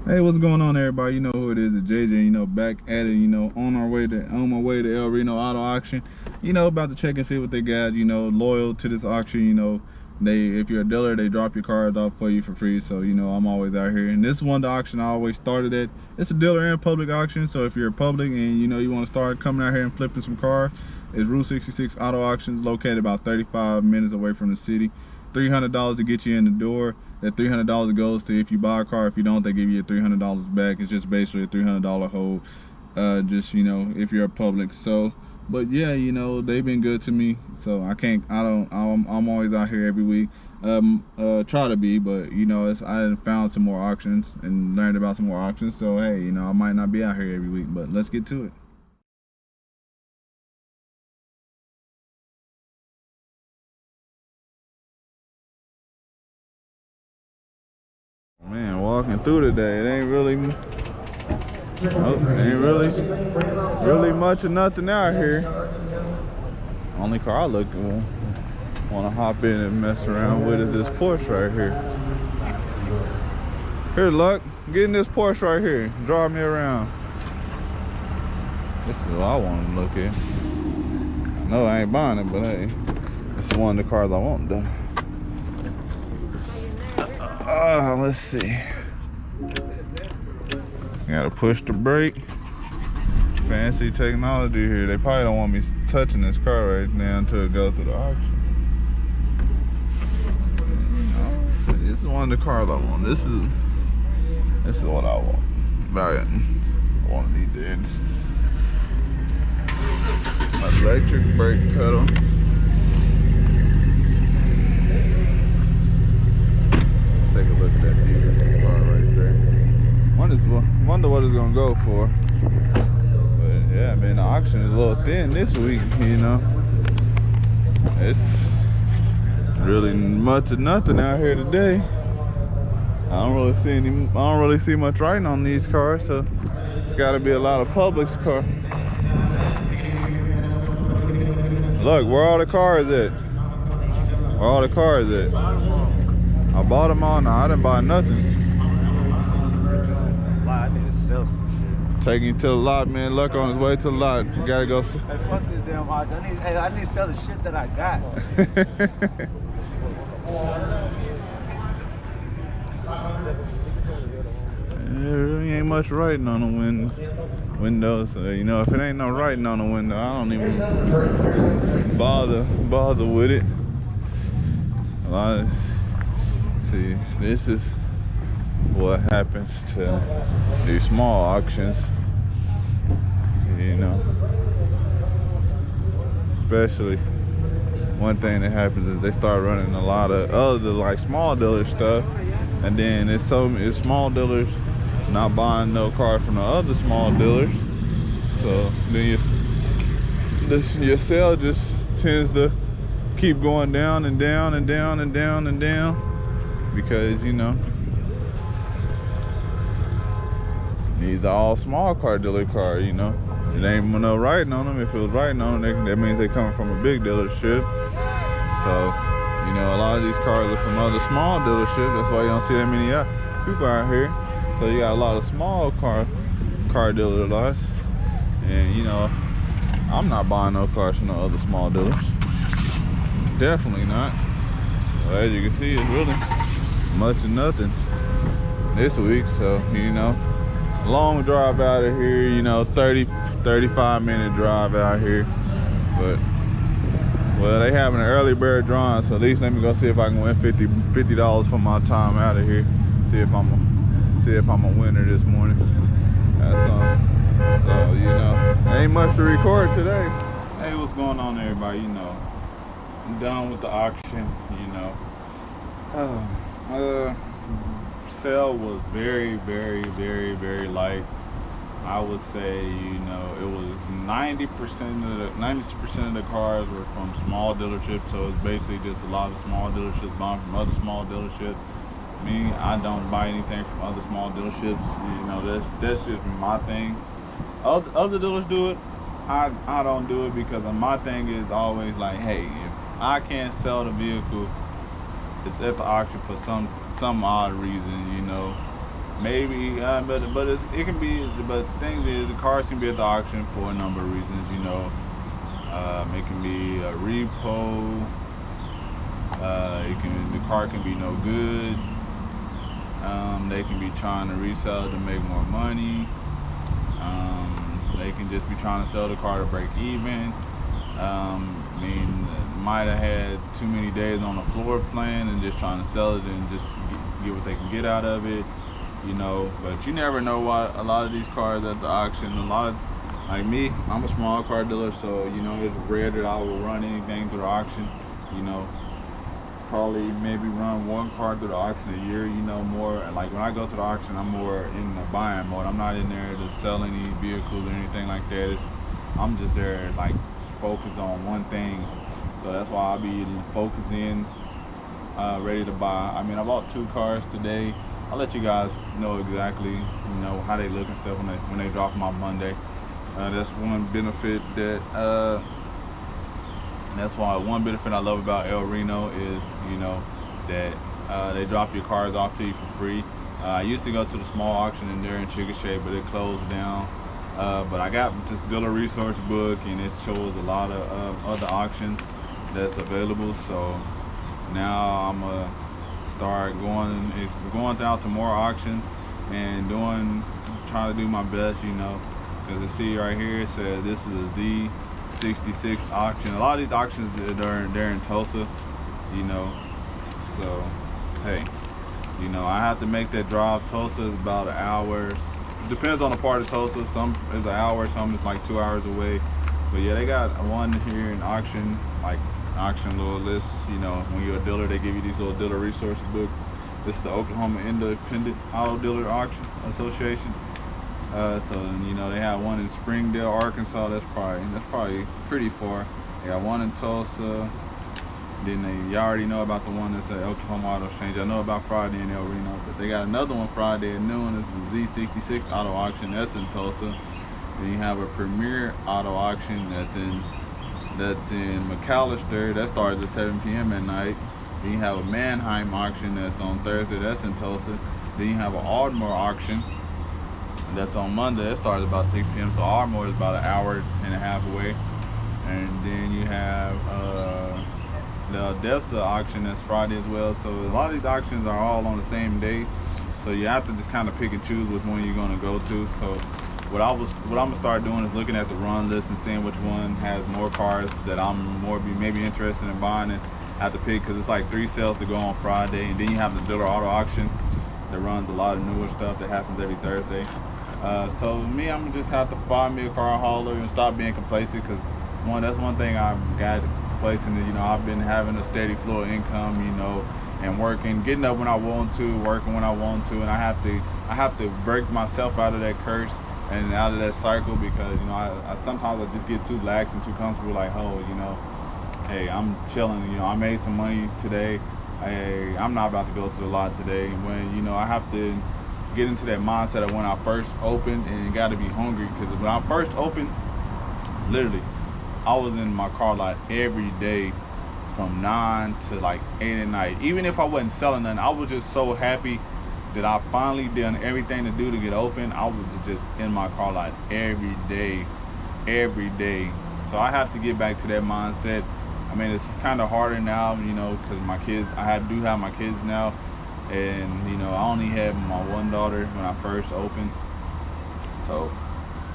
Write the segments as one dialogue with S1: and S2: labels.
S1: Hey, what's going on, everybody? You know who it is, it's JJ, you know, back at it, you know, on my way to El Reno Auto Auction, you know, about to check and see what they got, you know, loyal to this auction, you know, if you're a dealer, they drop your cars off for you for free, so, you know, I'm always out here. And this one, the auction I always started at, it's a dealer and public auction, so if you're a public and, you know, you want to start coming out here and flipping some cars, it's Route 66 Auto Auctions, located about 35 minutes away from the city. $300 to get you in the door. That $300 goes to if you buy a car. If you don't, they give you $300 back. It's just basically a $300 hold, just, you know, if you're a public. So, but yeah, you know, they've been good to me, so I'm always out here every week. Try to be, but you know, I found some more auctions and learned about some more auctions, so hey, you know, I might not be out here every week, but let's get to it. Man, walking through today, it ain't really much of nothing out here. Only car I want to hop in and mess around with is this Porsche right here. Here, Luck, get in this Porsche right here. Drive me around. This is what I want to look at. I know I ain't buying it, but hey, this is one of the cars I want though. Let's see. Gotta push the brake. Fancy technology here. They probably don't want me touching this car right now until it goes through the auction. This is one of the cars I want. This is what I want. But I want to need this electric brake pedal. Take a look at that beautiful car right there. Wonder what it's gonna go for. But yeah, man, the auction is a little thin this week, you know. It's really much of nothing out here today. I don't really see much writing on these cars, so it's gotta be a lot of Publix car. Look, where all the cars at? Where all the cars at? I bought them all. Now I didn't buy nothing.
S2: I need to sell some shit.
S1: Taking you to the lot, man. Luck on his way to the lot. You gotta go.
S2: Hey, fuck this damn auction. I need to sell the shit that I got.
S1: There really ain't much writing on the windows. So, you know, if it ain't no writing on the window, I don't even bother with it. See, this is what happens to these small auctions, you know. Especially one thing that happens is they start running a lot of other like small dealer stuff, and then it's small dealers not buying no car from the other small dealers, so then your sale just tends to keep going down and down and down and down and down, because you know these are all small car dealer cars, you know. It ain't no writing on them. If it was writing on them, that means they coming from a big dealership. So, you know, a lot of these cars are from other small dealerships. That's why you don't see that many people out here. So you got a lot of small car dealer lots. And, you know, I'm not buying no cars from no other small dealers. Definitely not. So as you can see, it's really much of nothing this week. So, you know, long drive out of here, you know, 35-minute drive out here. But well, they having an early bird drawing, so at least let me go see if I can win $50 for my time out of here. See if I'm a winner this morning. That's so you know, ain't much to record today. Hey, what's going on, everybody? You know, I'm done with the auction, you know. Sale was very light. I would say, you know, it was 90% of the cars were from small dealerships, so it's basically just a lot of small dealerships buying from other small dealerships. Me, I don't buy anything from other small dealerships. You know, that's just my thing. Other dealers do it. I don't do it, because my thing is always like, hey, if I can't sell the vehicle, it's at the auction for some odd reason, you know. maybe, but it can be. But the thing is, the cars can be at the auction for a number of reasons. It can be a repo. The car can be no good. They can be trying to resell it to make more money. They can just be trying to sell the car to break even. Might have had too many days on the floor plan and just trying to sell it and just get what they can get out of it. But you never know what a lot of these cars at the auction. Like me, I'm a small car dealer, so it's rare that I will run anything through the auction. Probably maybe run one car through the auction a year. More like when I go to the auction, I'm more in the buying mode. I'm not in there to sell any vehicles or anything like that. I'm just there like focused on one thing. So that's why I'll be focused in, ready to buy. I bought 2 cars today. I'll let you guys know exactly, how they look and stuff when they drop them on Monday. That's one benefit one benefit I love about El Reno is, that they drop your cars off to you for free. I used to go to the small auction in there in Chickasha, but it closed down. But I got this dealer resource book, and it shows a lot of other auctions that's available. So now I'm gonna start going out to more auctions and trying to do my best, because you see right here it says this is a Z66 auction. A lot of these auctions they're in Tulsa, so hey, I have to make that drive. Tulsa is about an hour. Depends on the part of Tulsa. Some is an hour, some is like 2 hours away. But yeah, they got one here in auction, like auction little list. When you're a dealer, they give you these little dealer resource books. This is the Oklahoma Independent Auto Dealer Auction Association. They have one in Springdale, Arkansas. That's probably pretty far. They got one in Tulsa. Then y'all already know about the one that's at Oklahoma Auto Exchange. I know about Friday in El Reno, but they got another one Friday at noon. It's the Z66 Auto Auction. That's in Tulsa. Then you have a Premier Auto Auction that's in McAllister. That starts at 7 p.m. at night. Then you have a Manheim auction that's on Thursday. That's in Tulsa. Then you have an Ardmore auction that's on Monday. That starts about 6 p.m. So Ardmore is about an hour and a half away. And then you have the Odessa auction that's Friday as well. So a lot of these auctions are all on the same day. So you have to just kind of pick and choose which one you're going to go to. So what I'm gonna start doing is looking at the run list and seeing which one has more cars that I'm maybe interested in buying, and have to pick, because it's like 3 sales to go on Friday, and then you have the dealer auto auction that runs a lot of newer stuff that happens every Thursday. So me, I'm just have to find me a car hauler and stop being complacent, because that's one thing I've got complacent. I've been having a steady flow of income, and working, getting up when I want to, working when I want to, and I have to break myself out of that curse and out of that cycle, because I sometimes I just get too lax and too comfortable, like, hey, I'm chilling, I made some money today, hey, I'm not about to go to the lot today. When I have to get into that mindset of when I first opened, and you got to be hungry, because when I first opened, literally I was in my car lot every day from 9 to like 8 at night. Even if I wasn't selling nothing, I was just so happy that I finally done everything to do to get open. I was just in my car lot every day. So I have to get back to that mindset. It's kind of harder now, because my kids, do have my kids now, and I only had my one daughter when I first opened, so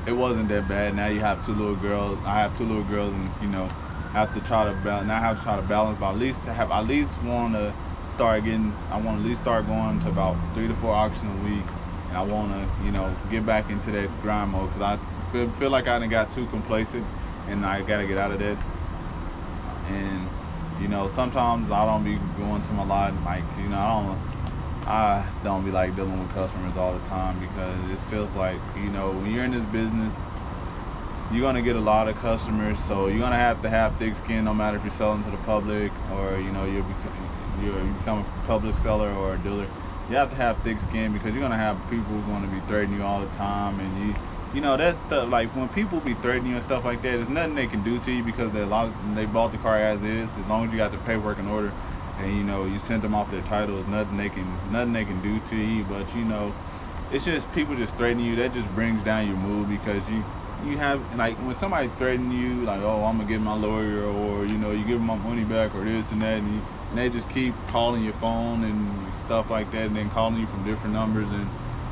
S1: it wasn't that bad. Now you have 2 little girls. I have 2 little girls, and have to try to balance. Now I have to try to balance, but I at least want to start going to about 3 to 4 auctions a week, and I want to get back into that grind mode, because I feel like I done got too complacent, and I gotta get out of that. And sometimes I don't be going to my lot, like I don't be like dealing with customers all the time, because it feels like when you're in this business, you're gonna get a lot of customers, so you're gonna have to have thick skin, no matter if you're selling to the public or you become a public seller or a dealer. You have to have thick skin, because you're gonna have people who are gonna be threatening you all the time, and that stuff, like when people be threatening you and stuff like that, there's nothing they can do to you, because they bought the car as is. As long as you got the paperwork in order, and you sent them off their titles, nothing they can do to you. But it's just people just threatening you. That just brings down your mood because you have, like, when somebody threatening you, like, oh, I'm gonna get my lawyer, or you know, you give them my money back, or this and that, and they just keep calling your phone and stuff like that, and then calling you from different numbers, and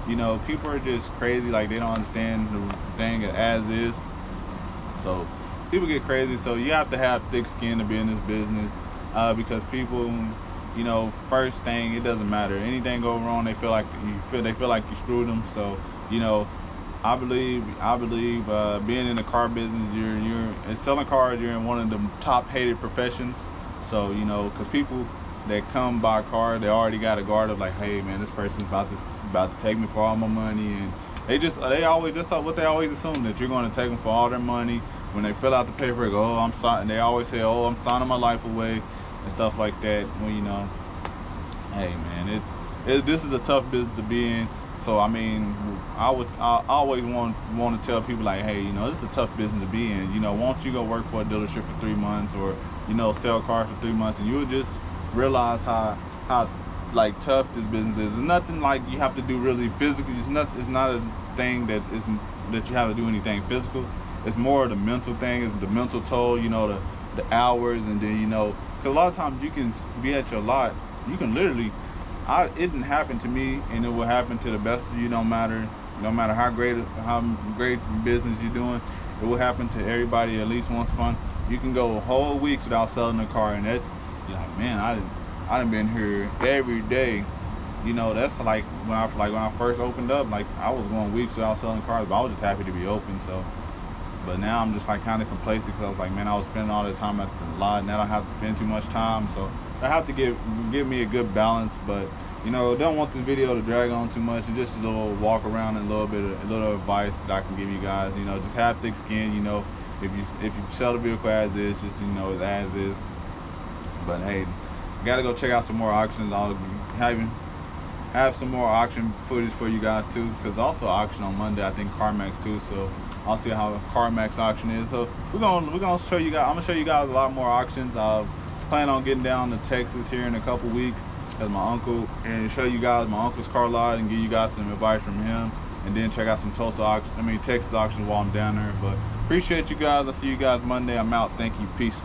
S1: you know, people are just crazy. Like, they don't understand the thing as is. So people get crazy. So you have to have thick skin to be in this business, because people, you know, first thing, it doesn't matter. Anything go wrong, they feel like you screwed them. So, you know, I believe being in the car business, you're selling cars, you're in one of the top hated professions. So, you know, because people that come buy a car, they already got a guard of like, hey man, this person's about to take me for all my money, and they always what they always assume, that you're going to take them for all their money. When they fill out the paperwork, oh, I'm signing. They always say, oh, I'm signing my life away and stuff like that. Well, you know, hey man, this is a tough business to be in. So I mean, I always want to tell people like, hey, you know, this is a tough business to be in. You know, won't you go work for a dealership for 3 months, or you know, sell cars for 3 months, and you'll just realize how like tough this business is. It's nothing like you have to do really physically. It's not a thing that you have to do anything physical. It's more of the mental thing. It's the mental toll. You know, the hours, and then, you know, because a lot of times you can be at your lot. You can literally. It didn't happen to me, and it will happen to the best of you. No matter how great business you're doing, it will happen to everybody at least once upon. You can go whole weeks without selling a car, and that's, you're like, man, I done been here every day. You know, that's like when I first opened up, like I was going weeks without selling cars, but I was just happy to be open. So, but now I'm just like kind of complacent, because I was like, man, I was spending all the time at the lot, and I don't have to spend too much time. So I have to give me a good balance. But you know, don't want this video to drag on too much, and just a little walk around and a little advice that I can give you guys. You know, just have thick skin. You know, if you sell the vehicle as is, just, you know, as is. But hey, gotta go check out some more auctions. I'll have some more auction footage for you guys too, because also auction on Monday, I think CarMax too. So I'll see how CarMax auction is. So we're gonna show you guys. I'm gonna show you guys a lot more auctions. I plan on getting down to Texas here in a couple weeks as my uncle, and show you guys my uncle's car lot and give you guys some advice from him, and then check out some Texas auctions while I'm down there. But appreciate you guys. I'll see you guys Monday. I'm out. Thank you. Peace.